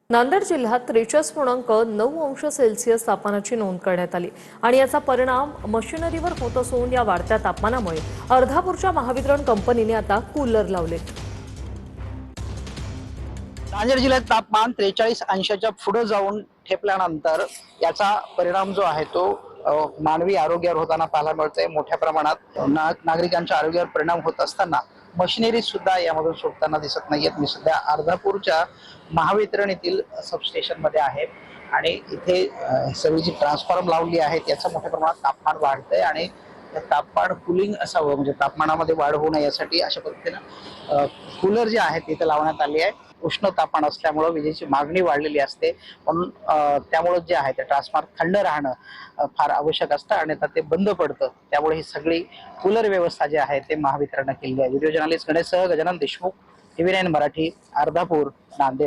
नांदेड जिल्ह्यात 43.9 अंश सेल्सिअस तापमानाची नोंद करण्यात आली आणि याचा परिणाम मशिनरीवर होत असून या वाढत्या तापमानामुळे अर्धापूरच्या महावितरण कंपनीने आता कूलर लावले। नांदेड जिल्ह्यात तापमान 43 अंशाच्या पुढे जाऊन ठेपल्यानंतर याचा परिणाम जो आहे तो मानवी आरोग्यावर होताना पाहायला मिळतोय। मोठ्या प्रमाणात नागरिकांच्या आरोग्यावर परिणाम होत असताना मशिनरी सुद्धा यामधून सुटताना दिसत नाहीयेत। मी सध्या अर्धापूरच्या महावितरण येथील सबस्टेशन मध्ये आहे आणि इथे सगळी जी ट्रान्सफॉर्म लावली आहेत याचं मोठ्या प्रमाणात तापमान वाढतंय आणि तापमान कूलिंग असावं, म्हणजे तापमानामध्ये वाढ होऊ नये यासाठी अशा पद्धतीनं कूलर जे आहेत तिथे लावण्यात आली आहे। उष्ण तापमान असल्यामुळे विजेची मागणी वाढलेली असते, म्हणून त्यामुळे जे आहे ते ट्रान्सफॉर्मर थंड राहणं फार आवश्यक असतं आणि आता ते बंद पडतं। त्यामुळे ही सगळी कूलर व्यवस्था जी आहे ते महावितरणने केली आहे। व्हिडिओ जर्नलिस्ट गणेश सह गजानन देशमुख, TV9 मराठी, अर्धापूर, नांदेड।